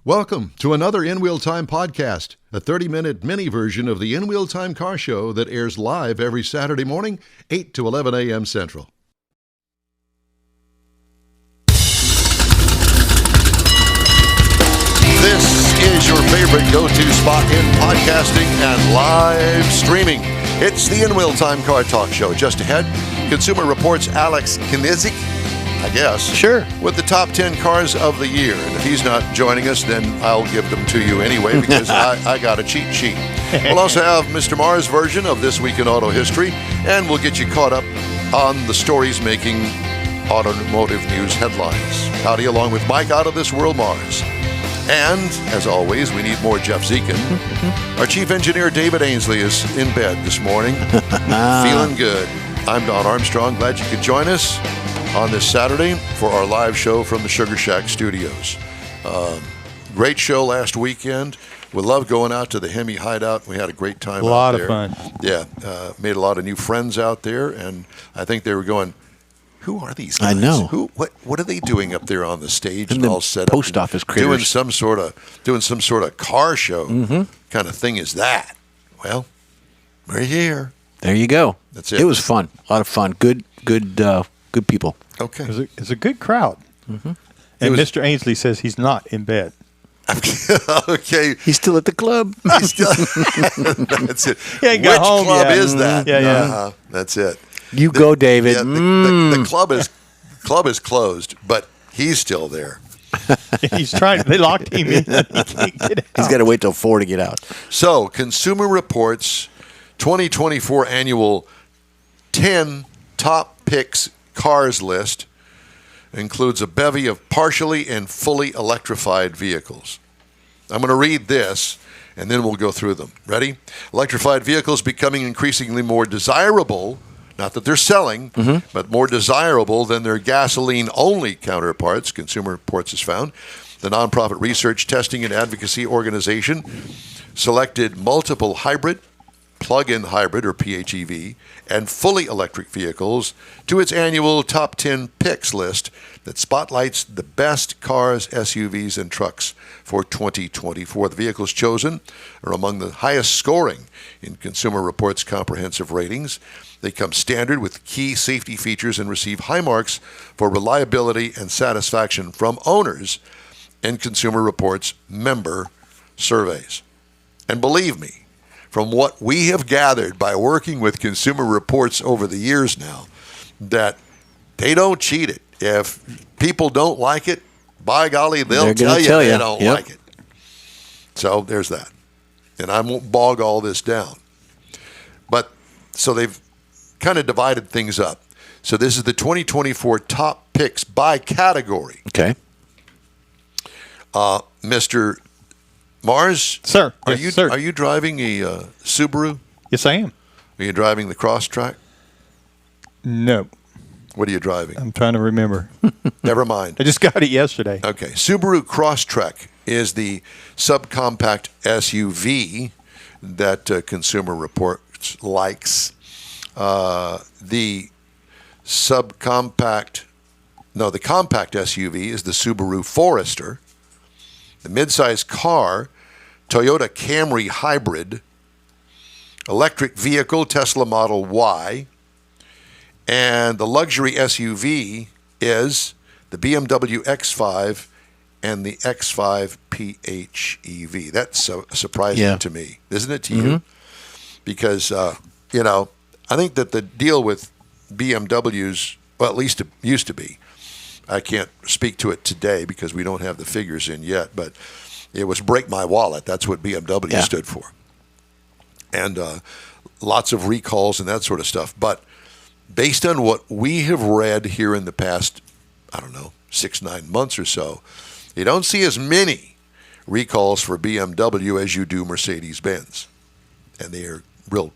Welcome to another In Wheel Time podcast, a 30-minute mini version of the In Wheel Time car show that airs live every Saturday morning, 8 to 11 a.m. Central. This is your favorite go-to spot in podcasting and live streaming. It's the In Wheel Time Car Talk Show. Just ahead, Consumer Reports' Alex Knizik, I guess. Sure. With the top 10 cars of the year. And if he's not joining us, then I'll give them to you anyway because I got a cheat sheet. We'll also have Mr. Mars' version of This Week in Auto History, and we'll get you caught up on the stories making automotive news headlines. Howdy, along with Mike Out of This World Mars. And, as always, we need more Jeff Zekin. Our chief engineer, David Ainsley, is in bed this morning, feeling good. I'm Don Armstrong. Glad you could join us on this Saturday for our live show from the Sugar Shack Studios. Great show last weekend. We love going out to the Hemi Hideout. We had a great time out there. A lot of fun. Yeah, made a lot of new friends out there, and I think they were going, who are these guys? I know. What are they doing up there on the stage and all set up? Post office critters. Doing some sort of car show kind of thing is that? Well, we're here. There you go. That's it. It was fun. A lot of fun. Good people. Okay. It's a good crowd. Mm-hmm. And Mr. Ainsley says he's not in bed. Okay. He's still at the club. That's it. He ain't got home club yet. is that? Yeah. That's it. You go, David. Yeah, the club is closed, but he's still there. He's trying. They locked him in. He can't get out. He's got to wait till 4 to get out. So, Consumer Reports 2024 annual 10 top picks cars list includes a bevy of partially and fully electrified vehicles. I'm going to read this, and then we'll go through them. Ready? Electrified vehicles becoming increasingly more desirable, not that they're selling, but more desirable than their gasoline-only counterparts, Consumer Reports has found. The nonprofit research, testing, and advocacy organization selected multiple hybrid, plug-in hybrid, or PHEV, and fully electric vehicles to its annual top 10 picks list that spotlights the best cars, SUVs, and trucks for 2024. The vehicles chosen are among the highest scoring in Consumer Reports' comprehensive ratings. They come standard with key safety features and receive high marks for reliability and satisfaction from owners in Consumer Reports member surveys. And believe me, from what we have gathered by working with Consumer Reports over the years now, that they don't cheat it. If people don't like it, by golly, they'll tell you they don't like it. So there's that. And I won't bog all this down. But so they've kind of divided things up. So this is the 2024 top picks by category. Okay. Mr. Mars, Sir. Are Yes, you driving a Subaru? Yes, I am. Are you driving the Crosstrek? No. What are you driving? I'm trying to remember. Never mind. I just got it yesterday. Okay. Subaru Crosstrek is the subcompact SUV that Consumer Reports likes. The compact SUV is the Subaru Forester. The midsize car, Toyota Camry Hybrid, electric vehicle, Tesla Model Y, and the luxury SUV is the BMW X5 and the X5 PHEV. That's surprising to me, isn't it to you? Because, I think that the deal with BMWs, well, at least it used to be, I can't speak to it today because we don't have the figures in yet, but it was break my wallet. That's what BMW stood for. And lots of recalls and that sort of stuff. But based on what we have read here in the past, 6-9 months or so, you don't see as many recalls for BMW as you do Mercedes-Benz. And they are real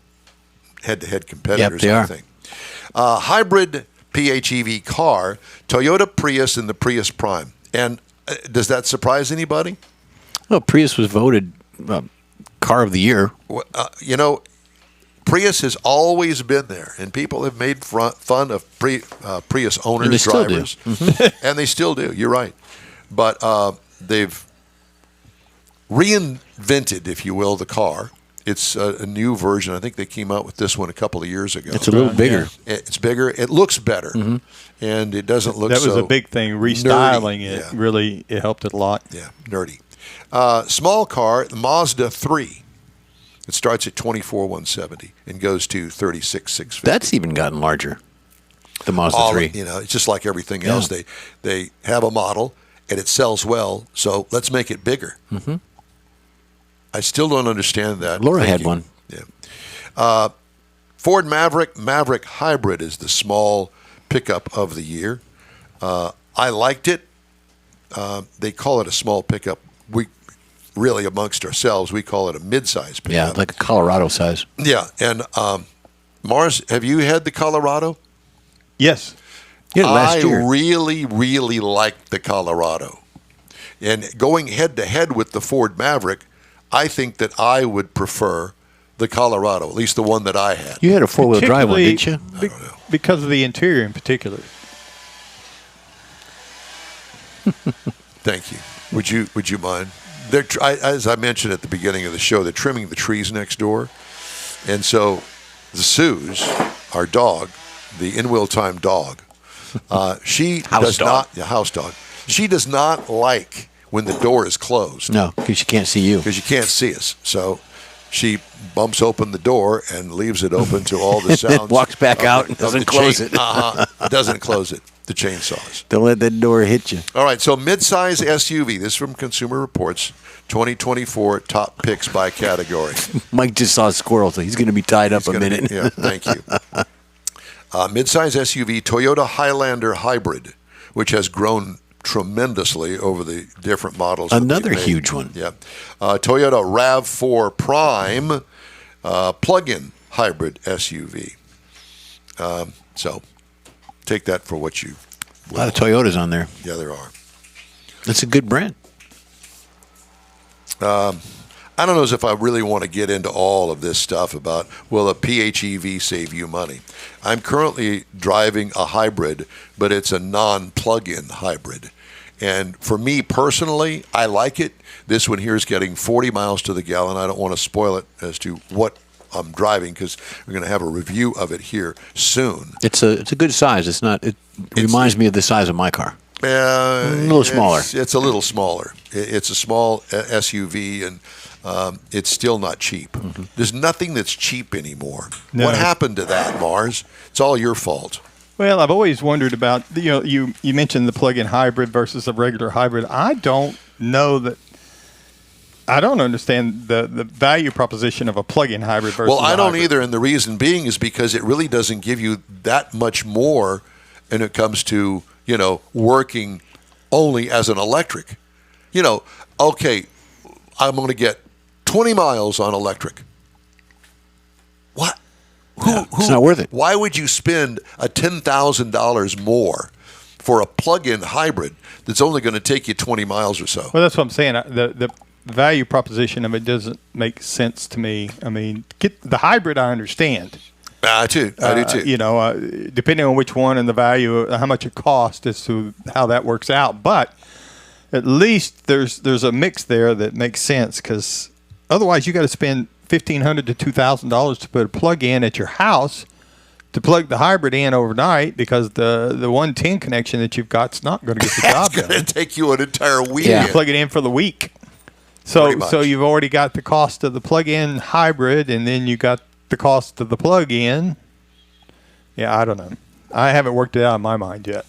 head-to-head competitors, I think. Hybrid PHEV car, Toyota Prius and the Prius Prime. And does that surprise anybody? Well, Prius was voted car of the year. Prius has always been there, and people have made fun of Prius owners, and drivers, and they still do. You're right, but they've reinvented, if you will, the car. It's a new version. I think they came out with this one a couple of years ago. It's a little bigger. It's bigger. It looks better, and it doesn't look. That was so a big thing. Restyling nerdy. it really it helped it a lot. Yeah, nerdy. Small car, the Mazda 3. It starts at $24,170 and goes to $36,650. That's even gotten larger. The Mazda 3. It's just like everything else. They have a model and it sells well, so let's make it bigger. Mm-hmm. I still don't understand that. Laura had one. Yeah. Ford Maverick Hybrid is the small pickup of the year. I liked it. They call it a small pickup. We really, amongst ourselves, we call it a mid-size pickup. Yeah, like a Colorado size. Yeah, and Mars, have you had the Colorado? Yes. Yeah, last year. I really, really liked the Colorado. And going head-to-head with the Ford Maverick, I think that I would prefer the Colorado, at least the one that I had. You had a four-wheel drive one, didn't you? I don't know. Because of the interior in particular. Thank you. Would you mind? As I mentioned at the beginning of the show, they're trimming the trees next door. And so the Suze, our dog, the in-wheel time dog, she does not, the house dog, she does not like when the door is closed. No, because she can't see you. Because you can't see us. So she bumps open the door and leaves it open to all the sounds. Then walks back out and doesn't close it. Doesn't close it. The chainsaws. Don't let that door hit you. All right, so midsize SUV. This is from Consumer Reports. 2024 top picks by category. Mike just saw a squirrel, so he's going to be tied up a minute. Yeah, thank you. Midsize SUV Toyota Highlander Hybrid, which has grown tremendously over the different models. Another huge one. Yeah. Toyota RAV4 Prime plug-in hybrid SUV. So take that for what you will. A lot of Toyotas on there. Yeah, there are. That's a good brand. I don't know as if I really want to get into all of this stuff about, will a PHEV save you money? I'm currently driving a hybrid, but it's a non-plug-in hybrid. And for me personally, I like it. This one here is getting 40 miles to the gallon. I don't want to spoil it as to what I'm driving because we're going to have a review of it here soon. It's a good size. It reminds me of the size of my car. A little smaller. It's a little smaller. It's a small SUV, and it's still not cheap. Mm-hmm. There's nothing that's cheap anymore. No. What happened to that, Mars? It's all your fault. Well, I've always wondered about, you mentioned the plug-in hybrid versus a regular hybrid. I don't know that. I don't understand the value proposition of a plug-in hybrid versus Well, I don't hybrid. either, and the reason being is because it really doesn't give you that much more when it comes to, working only as an electric. Okay, I'm going to get 20 miles on electric. What? It's not worth it. Why would you spend $10,000 more for a plug-in hybrid that's only going to take you 20 miles or so? Well, that's what I'm saying. The value proposition of it doesn't make sense to me. I mean, get the hybrid, I understand. I do too. Depending on which one and the value, how much it costs as to how that works out. But at least there's a mix there that makes sense, because otherwise you got to spend $1,500 to $2,000 to put a plug in at your house to plug the hybrid in overnight, because the 110 connection that you've got is not going to get the job done. It's going to take you an entire week. Yeah, plug it in for the week. So you've already got the cost of the plug-in hybrid, and then you got the cost of the plug-in. Yeah, I don't know. I haven't worked it out in my mind yet.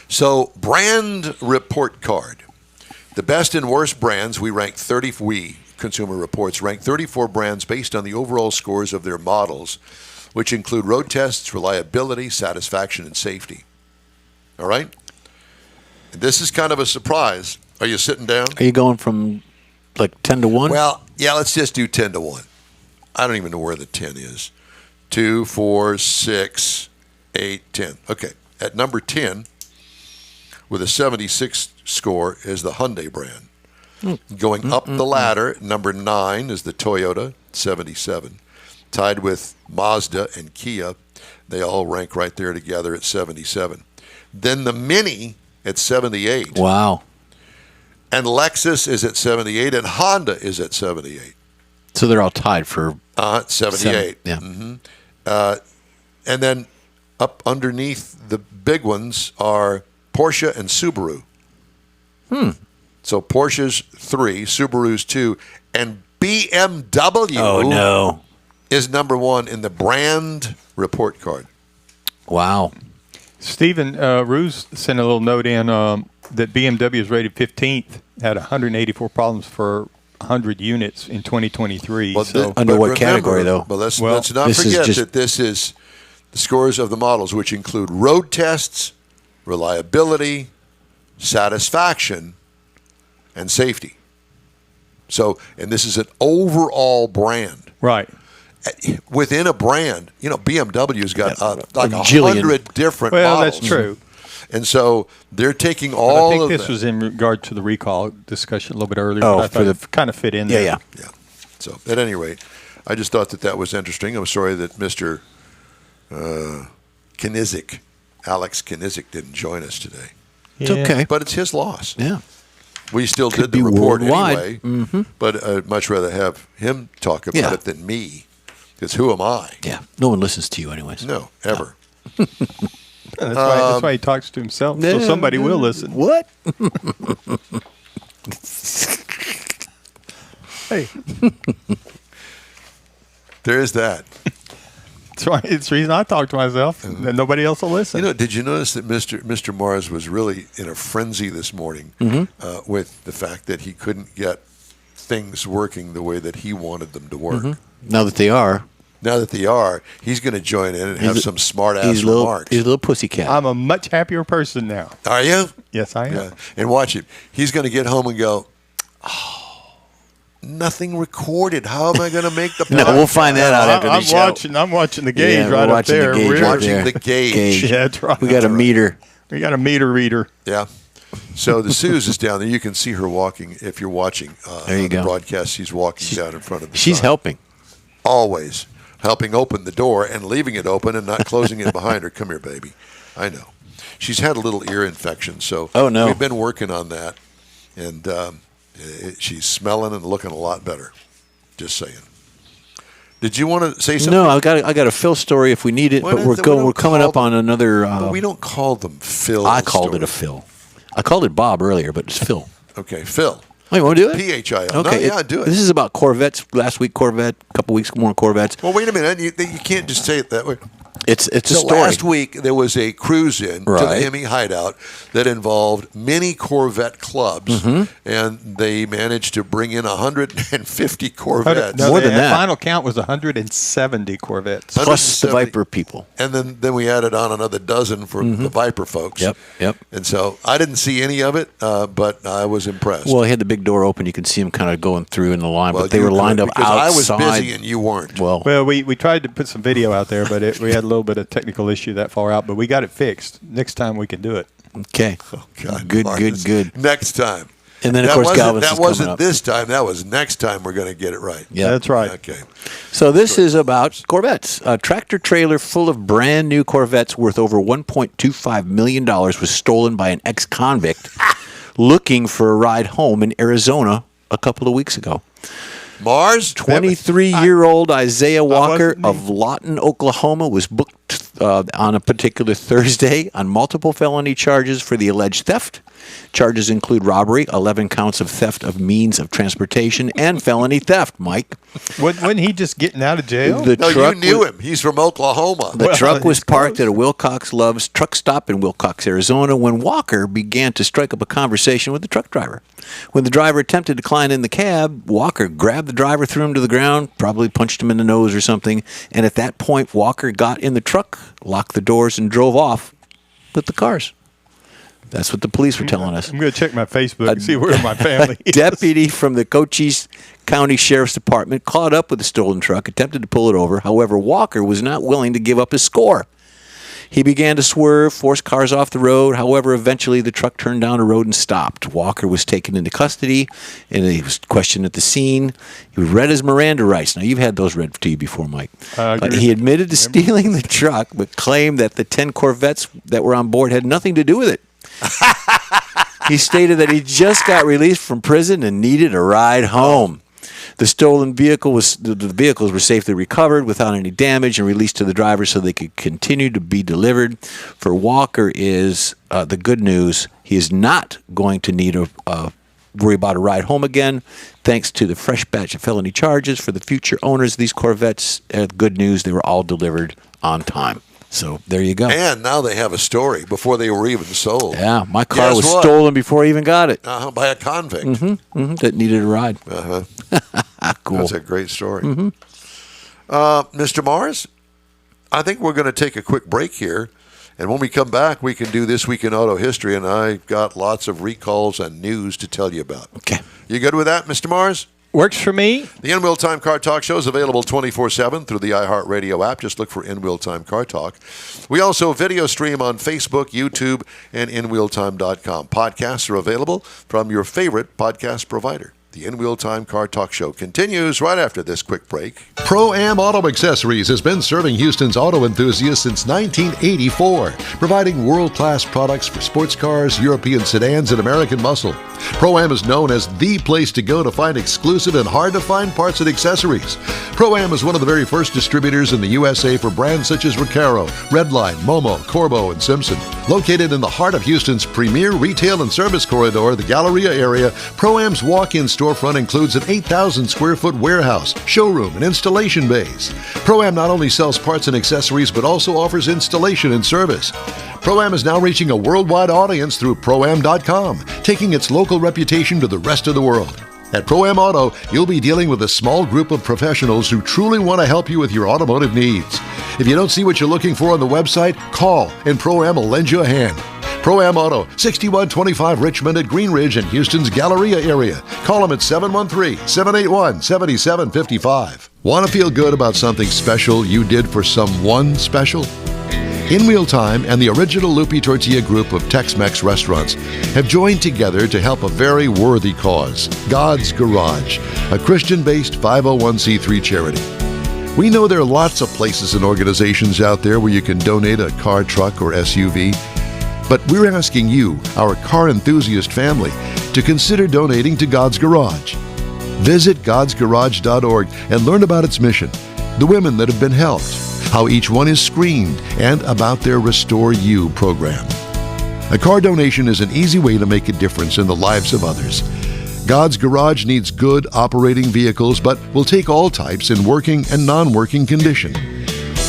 So, brand report card. The best and worst brands, we Consumer Reports, rank 34 brands based on the overall scores of their models, which include road tests, reliability, satisfaction, and safety. All right? And this is kind of a surprise. Are you sitting down? Are you going from like 10 to 1? Well, yeah, let's just do 10 to 1. I don't even know where the 10 is. 2, 4, 6, 8, 10. Okay. At number 10, with a 76 score, is the Hyundai brand. Going up the ladder, number 9 is the Toyota, 77. Tied with Mazda and Kia. They all rank right there together at 77. Then the Mini at 78. Wow. And Lexus is at 78, and Honda is at 78. So they're all tied for 78. Yeah. And then up underneath the big ones are Porsche and Subaru. So Porsche's 3, Subaru's 2, and BMW is number 1 in the brand report card. Wow. Stephen Ruse sent a little note in that BMW is rated 15th, had 184 problems for 100 units in 2023. Well, under what category, though? Well, let's not forget that this is the scores of the models, which include road tests, reliability, satisfaction, and safety. So, and this is an overall brand. Right. Within a brand, BMW's got like 100 different well, models. that's true. And so they're taking I all think of this that. was in regard to the recall discussion a little bit earlier. Oh, but I thought it kind of fit in there. Yeah. So, at any rate, I just thought that was interesting. I'm sorry that Mr. Knizik, Alex Knizik, didn't join us today. It's okay. But it's his loss. Yeah. We still Could did the be report worldwide. anyway, but I'd much rather have him talk about it than me, because who am I? Yeah. No one listens to you anyways. No, ever. That's why he talks to himself, so somebody will listen. What? Hey, There is that. it's the reason I talk to myself, and nobody else will listen. Did you notice that Mr. Mars was really in a frenzy this morning with the fact that he couldn't get things working the way that he wanted them to work? Now that they are. Now that they are, he's going to join in and have some smart-ass remarks. He's a little pussycat. I'm a much happier person now. Are you? Yes, I am. Yeah. And watch it. He's going to get home and go, nothing recorded. How am I going to make the podcast? No, we'll find that out after the show. I'm watching the gauge we're right up watching there. The gauge We're right watching there. the gauge. Yeah, that's right. We got a meter. We got a meter reader. Yeah. So the Suze is down there. You can see her walking if you're watching There you on the go. broadcast. She's walking down in front of the She's sign. helping. Always helping open the door and leaving it open and not closing it behind her. Come here, baby. I know. She's had a little ear infection, so Oh, no. we've been working on that. And she's smelling and looking a lot better. Just saying. Did you want to say something? No, I got a Phil story if we need it, Why but not? we're coming up on another. But we don't call them Phil. I called it a Phil. I called it Bob earlier, but it's Phil. Okay, Phil. Oh, you want to do it? PHIL. Okay, No, do it. This is about Corvettes. Last week Corvette, a couple weeks more Corvettes. Well, wait a minute. You can't just say it that way. It's a So story. last week there was a cruise in to the Right. Hemi hideout that involved many Corvette clubs, Mm-hmm. and they managed to bring in 150 Corvettes. No, More than the that. final count was 170 Corvettes. Plus the 170. Viper people. And then we added on another dozen for the Viper folks. Yep. And so I didn't see any of it, but I was impressed. Well, he had the big door open. You could see him kind of going through in the line, Well, but they you were lined up because outside. I was busy and you weren't. Well, Well, we tried to put some video out there, but we had a little bit of technical issue that far out, but we got it fixed. Next time we can do it. okay. Oh, God, good. Next time. And then, of That course, wasn't- Galvin's That is coming wasn't up. this time. That was next time we're going to get it right. Yeah. That's right. Okay. So this is about Corvettes. A tractor trailer full of brand new Corvettes worth over $1.25 million was stolen by an ex-convict looking for a ride home in Arizona a couple of weeks ago. Mars? 23-year-old Isaiah Walker wasn't me. of Lawton, Oklahoma, was booked on a particular Thursday on multiple felony charges for the alleged theft. Charges include robbery, 11 counts of theft of means of transportation, and felony theft, Mike. Wasn't he just getting out of jail? The No, you truck knew was- him. He's from Oklahoma. The Well, truck was he's parked close. at a Wilcox Love's truck stop in Wilcox, Arizona, when Walker began to strike up a conversation with the truck driver. When the driver attempted to climb in the cab, Walker grabbed the driver, threw him to the ground, probably punched him in the nose or something, and at that point, Walker got in the truck, locked the doors, and drove off with the cars. That's what the police were telling us. I'm going to check my Facebook and see where my family A is. deputy from the Cochise County Sheriff's Department caught up with the stolen truck, attempted to pull it over. However, Walker was not willing to give up his score. He began to swerve, force cars off the road. However, eventually the truck turned down the road and stopped. Walker was taken into custody, and he was questioned at the scene. He read his Miranda rights. Now, you've had those read to you before, Mike. He admitted to stealing the truck, but claimed that the 10 Corvettes that were on board had nothing to do with it. He stated that he just got released from prison and needed a ride home. The stolen the vehicles were safely recovered without any damage and released to the driver so they could continue to be delivered. For Walker is the good news. He is not going to need a worry about a ride home again, thanks to the fresh batch of felony charges for the future owners of these Corvettes. Good news, they were all delivered on time. So there you go. And now they have a story before they were even sold. Yeah, my car Guess was what? stolen before I even got it. By a convict. That needed a ride. Cool. That's a great story. Mr. Mars, I think we're going to take a quick break here. And when we come back, we can do This Week in Auto History, and I've got lots of recalls and news to tell you about. Okay. You good with that, Mr. Mars? Works for me. The In Wheel Time Car Talk Show is available 24/7 through the iHeartRadio app. Just look for In Wheel Time Car Talk. We also video stream on Facebook, YouTube, and InWheelTime.com. Podcasts are available from your favorite podcast provider. The In Wheel Time Car Talk Show continues right after this quick break. Pro-Am Auto Accessories has been serving Houston's auto enthusiasts since 1984, providing world-class products for sports cars, European sedans, and American muscle. Pro-Am is known as the place to go to find exclusive and hard-to-find parts and accessories. Pro-Am is one of the very first distributors in the USA for brands such as Recaro, Redline, Momo, Corbo, and Simpson. Located in the heart of Houston's premier retail and service corridor, the Galleria area, Pro-Am's walk-in storefront includes an 8,000 square foot warehouse, showroom, and installation bays. Pro-Am not only sells parts and accessories, but also offers installation and service. Pro-Am is now reaching a worldwide audience through Pro-Am.com, taking its local reputation to the rest of the world. At Pro-Am Auto, you'll be dealing with a small group of professionals who truly want to help you with your automotive needs. If you don't see what you're looking for on the website, call and Pro-Am will lend you a hand. Pro-Am Auto, 6125 Richmond at Green Ridge in Houston's Galleria area. Call them at 713-781-7755. Want to feel good about something special you did for someone special? In Wheel Time and the original Lupi Tortilla group of Tex-Mex restaurants have joined together to help a very worthy cause, God's Garage, a Christian-based 501c3 charity. We know there are lots of places and organizations out there where you can donate a car, truck, or SUV, but we're asking you, our car enthusiast family, to consider donating to God's Garage. Visit godsgarage.org and learn about its mission, the women that have been helped, how each one is screened, and about their Restore You program. A car donation is an easy way to make a difference in the lives of others. God's Garage needs good operating vehicles, but will take all types in working and non-working condition.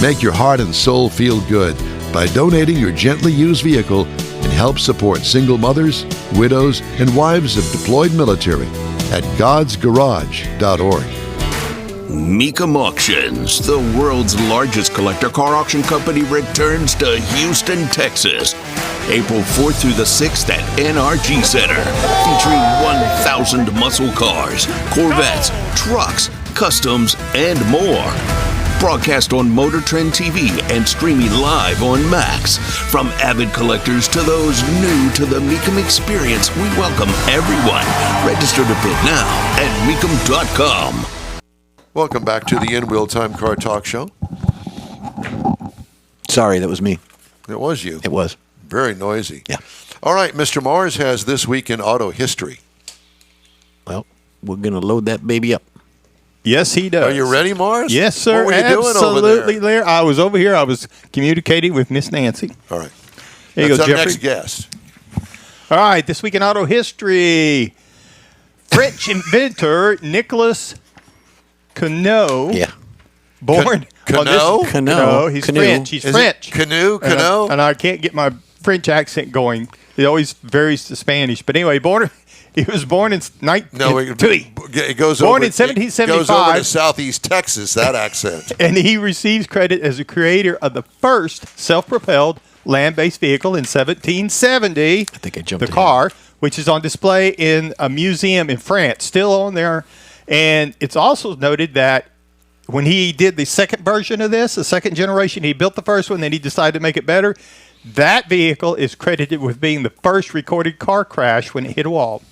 Make your heart and soul feel good by donating your gently used vehicle and help support single mothers, widows, and wives of deployed military at godsgarage.org. Mecum Auctions, the world's largest collector car auction company, returns to Houston, Texas, April 4th through the 6th at NRG Center, featuring 1,000 muscle cars, Corvettes, trucks, customs, and more. Broadcast on Motor Trend TV and streaming live on Max. From avid collectors to those new to the Mecum experience, we welcome everyone. Register to bid now at Mecum.com. Welcome back to the In Wheel Time Car Talk Show. Sorry, that was me. It was you. It was. Very noisy. Yeah. All right, Mr. Mars has This Week in Auto History. Well, we're going to load that baby up. Yes, he does. Are you ready, Mars? Yes, sir. What were you doing Absolutely over there? I was over here. I was communicating with Miss Nancy. All right. There you That's go, our Jeffrey. next guest. All right, This Week in Auto History. French inventor Nicolas Cano. Yeah. Born Cano? on this. Cano. No, he's Canoe. French. He's Is French. it Canoe? And I can't get my French accent going. It always varies to Spanish. But anyway, he was born in No, it goes Born over, in 1775. It goes over to Southeast Texas, that accent. and he receives credit as the creator of the first self-propelled land-based vehicle in 1770. I think I jumped the ahead. car, which is on display in a museum in France, still on there. And it's also noted that when he did the second version of this, the second generation, he built the first one, then he decided to make it better. That vehicle is credited with being the first recorded car crash when it hit a wall.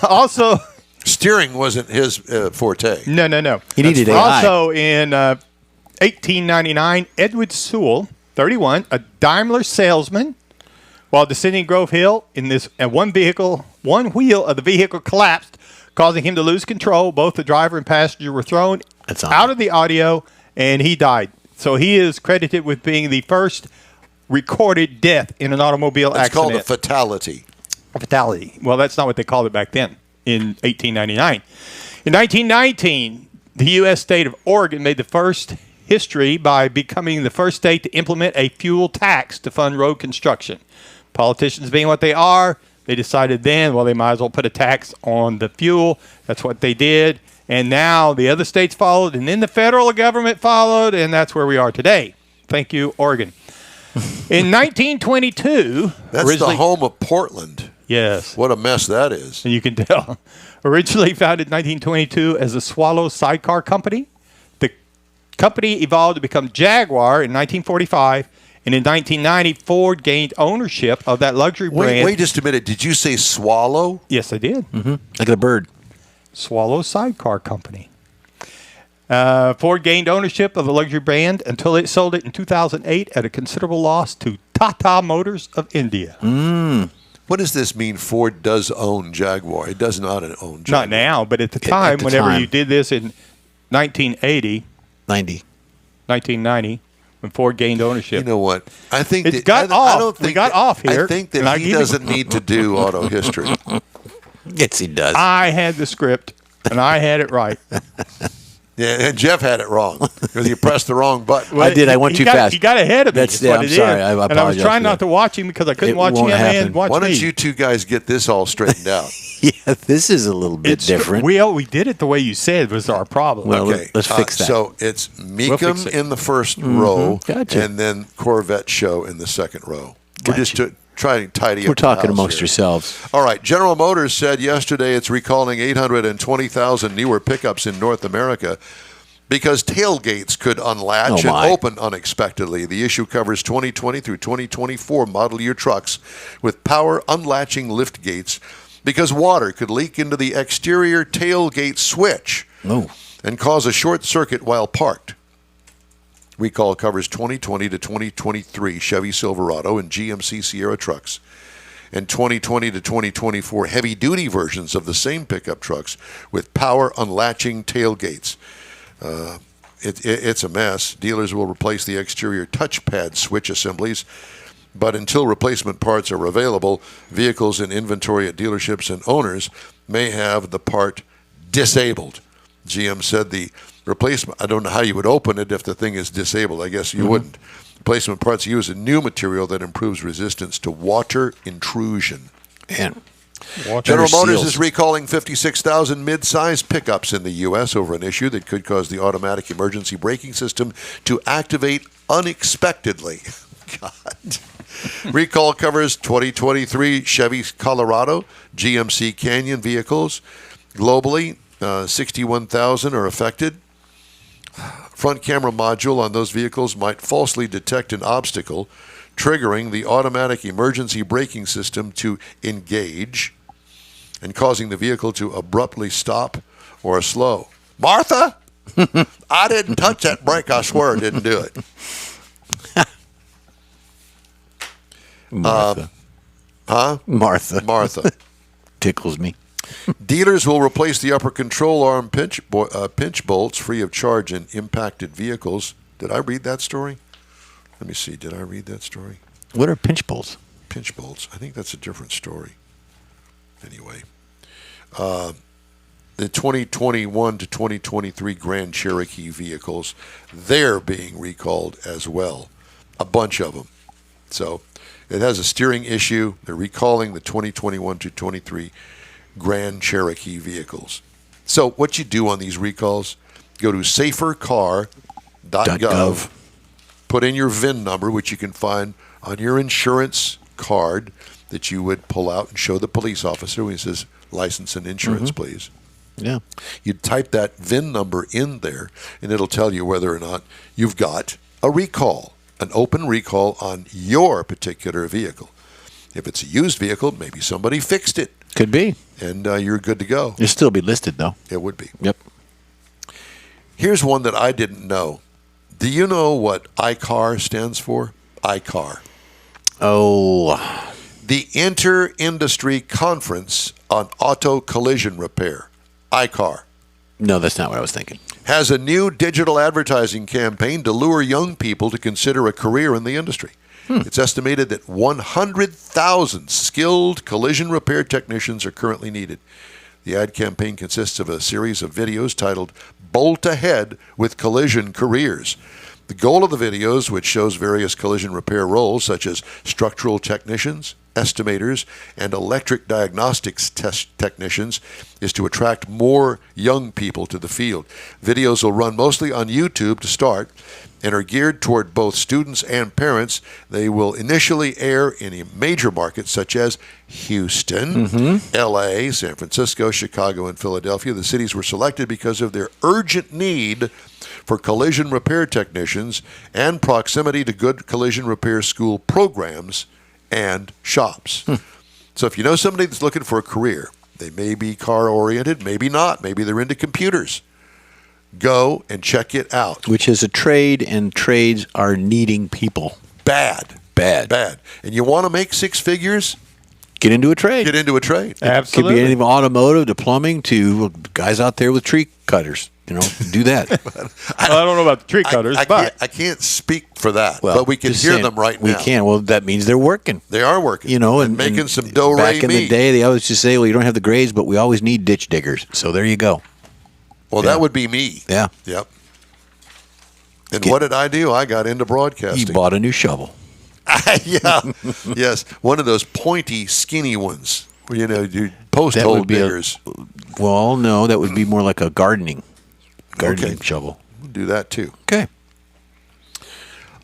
Also, Steering wasn't his forte. no. He needed AI. Also, in 1899, Edward Sewell, 31, a Daimler salesman, while descending Grove Hill and one wheel of the vehicle collapsed, causing him to lose control. Both the driver and passenger were thrown out of the audio, and he died. So he is credited with being the first recorded death in an automobile accident. It's called a fatality. A fatality. Well, that's not what they called it back then in 1899. In 1919, the U.S. state of Oregon made the first history by becoming the first state to implement a fuel tax to fund road construction. Politicians being what they are, they decided then, well, they might as well put a tax on the fuel. That's what they did. And now the other states followed, and then the federal government followed, and that's where we are today. Thank you, Oregon. In 1922... That's the home of Portland. Yes. What a mess that is. And you can tell. Originally founded in 1922 as the Swallow Sidecar Company, the company evolved to become Jaguar in 1945, and in 1990, Ford gained ownership of that luxury brand. Wait just a minute. Did you say Swallow? Yes, I did. Mm-hmm. Like a bird. Swallow Sidecar Company. Ford gained ownership of the luxury brand until it sold it in 2008 at a considerable loss to Tata Motors of India. What does this mean? Ford does own Jaguar. It does not own Jaguar. Not now, but at the time, whenever you did this in 1990, when Ford gained ownership. You know what? I think we got off here. I think that he doesn't need to do auto history. Yes, he does. I had the script, and I had it right. Yeah, and Jeff had it wrong because you pressed the wrong button. I did. I went too fast. He got ahead of me. I'm sorry. I apologize. And I was trying not to watch him because I couldn't watch him and watch me. Why don't you two guys get this all straightened out? Yeah, this is a little bit different. We did it the way you said was our problem. Well, okay, let's fix that. So it's Mecum in the first row, and then Corvette show in the second row. We're just trying to tidy up. We're talking amongst yourselves. All right. General Motors said yesterday it's recalling 820,000 newer pickups in North America because tailgates could unlatch and open unexpectedly. The issue covers 2020 through 2024 model year trucks with power unlatching lift gates because water could leak into the exterior tailgate switch and cause a short circuit while parked. Recall covers 2020 to 2023 Chevy Silverado and GMC Sierra trucks and 2020 to 2024 heavy-duty versions of the same pickup trucks with power unlatching tailgates. It's a mess. Dealers will replace the exterior touchpad switch assemblies, but until replacement parts are available, vehicles in inventory at dealerships and owners may have the part disabled. GM said the replacement, I don't know how you would open it if the thing is disabled. I guess you wouldn't. Replacement parts use a new material that improves resistance to water intrusion. And General Motors is recalling 56,000 mid-size pickups in the U.S. over an issue that could cause the automatic emergency braking system to activate unexpectedly. God. Recall covers 2023 Chevy Colorado, GMC Canyon vehicles. Globally, 61,000 are affected. Front camera module on those vehicles might falsely detect an obstacle, triggering the automatic emergency braking system to engage and causing the vehicle to abruptly stop or slow. Martha, I didn't touch that brake. I swear I didn't do it. Martha. Martha. Tickles me. Dealers will replace the upper control arm pinch bolts free of charge in impacted vehicles. Did I read that story? Let me see. Did I read that story? What are pinch bolts? Pinch bolts. I think that's a different story. Anyway, the 2021 to 2023 Grand Cherokee vehicles, they're being recalled as well. A bunch of them. So it has a steering issue. They're recalling the 2021 to 23 Grand Cherokee vehicles. So what you do on these recalls, go to safercar.gov, put in your VIN number, which you can find on your insurance card that you would pull out and show the police officer when he says, license and insurance, please. Yeah. You type that VIN number in there, and it'll tell you whether or not you've got a recall, an open recall on your particular vehicle. If it's a used vehicle, maybe somebody fixed it. Could be. And you're good to go. It'll still be listed, though. It would be. Yep. Here's one that I didn't know. Do you know what iCar stands for? iCar. Oh. The Inter-Industry Conference on Auto Collision Repair, ICAR, No, that's not what I was thinking. has a new digital advertising campaign to lure young people to consider a career in the industry. It's estimated that 100,000 skilled collision repair technicians are currently needed. The ad campaign consists of a series of videos titled Bolt Ahead with Collision Careers. The goal of the videos, which shows various collision repair roles such as structural technicians, estimators, and electric diagnostics technicians, is to attract more young people to the field. Videos will run mostly on YouTube to start and are geared toward both students and parents. They will initially air in major markets such as Houston, LA, San Francisco, Chicago, and Philadelphia. The cities were selected because of their urgent need for collision repair technicians and proximity to good collision repair school programs and shops. So if you know somebody that's looking for a career, they may be car-oriented, maybe not, maybe they're into computers, go and check it out. Which is a trade, and trades are needing people. Bad. Bad. And you want to make six figures? Get into a trade. Get into a trade. Absolutely. Could be anything from automotive to plumbing to guys out there with tree cutters. Do that. Well, I don't know about the tree cutters, but I can't speak for that, Well, but we can just hear saying, them right now. We can. Well, that means they're working. They are working. And making some do-re-mi. Back in the day, they always just say, well, you don't have the grades, but we always need ditch diggers. So there you go. Well, that would be me. Yeah. Yep. And what did I do? I got into You broadcasting. bought a new shovel. Yeah. Yes. One of those pointy, skinny ones. You post That hole would be diggers. Well, no, that would be more like a gardening shovel. We'll do that too. Okay.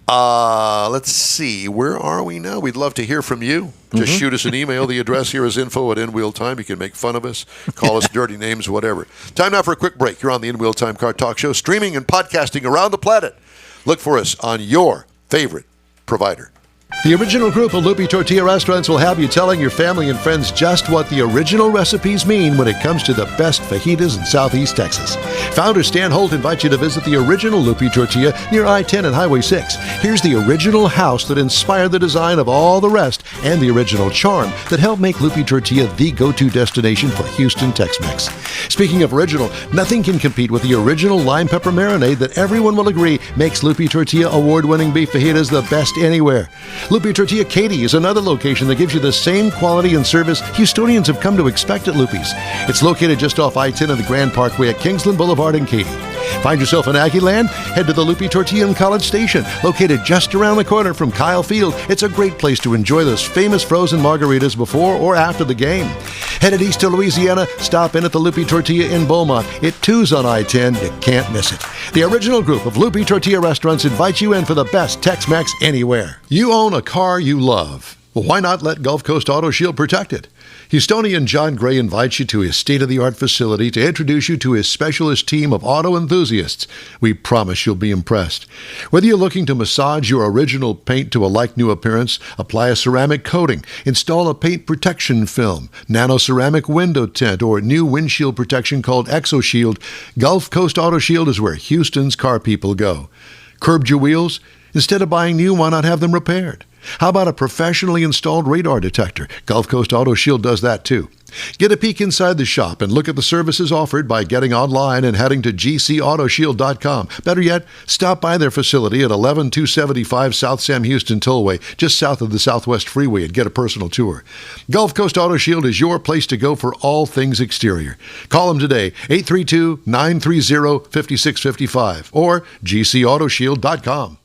Let's see. Where are we now? We'd love to hear from you. Just shoot us an email. The address here is info@InWheelTime. You can make fun of us, call us dirty names, whatever. Time now for a quick break. You're on the In Wheel Time Car Talk Show, streaming and podcasting around the planet. Look for us on your favorite provider. The original group of Loopy Tortilla restaurants will have you telling your family and friends just what the original recipes mean when it comes to the best fajitas in Southeast Texas. Founder Stan Holt invites you to visit the original Loopy Tortilla near I-10 and Highway 6. Here's the original house that inspired the design of all the rest and the original charm that helped make Loopy Tortilla the go-to destination for Houston Tex-Mex. Speaking of original, nothing can compete with the original lime pepper marinade that everyone will agree makes Loopy Tortilla award-winning beef fajitas the best anywhere. Loopy Tortilla Katy is another location that gives you the same quality and service Houstonians have come to expect at Loopy's. It's located just off I-10 and the Grand Parkway at Kingsland Boulevard in Katy. Find yourself in Aggie Land? Head to the Loopy Tortilla in College Station, located just around the corner from Kyle Field. It's a great place to enjoy those famous frozen margaritas before or after the game. Headed east to Louisiana, stop in at the Loopy Tortilla in Beaumont. It too's on I-10. You can't miss it. The original group of Loopy Tortilla restaurants invites you in for the best Tex-Mex anywhere. You own a car you love. Well, why not let Gulf Coast Auto Shield protect it? Houstonian John Gray invites you to his state-of-the-art facility to introduce you to his specialist team of auto enthusiasts. We promise you'll be impressed. Whether you're looking to massage your original paint to a like-new appearance, apply a ceramic coating, install a paint protection film, nano-ceramic window tint, or new windshield protection called ExoShield, Gulf Coast Auto Shield is where Houston's car people go. Curbed your wheels? Instead of buying new, why not have them repaired? How about a professionally installed radar detector? Gulf Coast Auto Shield does that too. Get a peek inside the shop and look at the services offered by getting online and heading to gcautoshield.com. Better yet, stop by their facility at 11275 South Sam Houston Tollway, just south of the Southwest Freeway, and get a personal tour. Gulf Coast Auto Shield is your place to go for all things exterior. Call them today, 832-930-5655 or gcautoshield.com.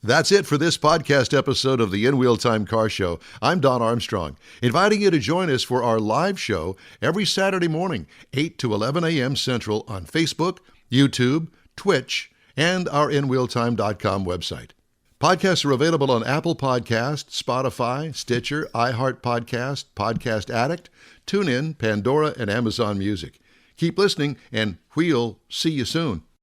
That's it for this podcast episode of the In Wheel Time Car Show. I'm Don Armstrong, inviting you to join us for our live show every Saturday morning, 8 to 11 a.m. Central on Facebook, YouTube, Twitch, and our InWheelTime.com website. Podcasts are available on Apple Podcasts, Spotify, Stitcher, iHeart Podcast, Podcast Addict, TuneIn, Pandora, and Amazon Music. Keep listening, and we'll see you soon.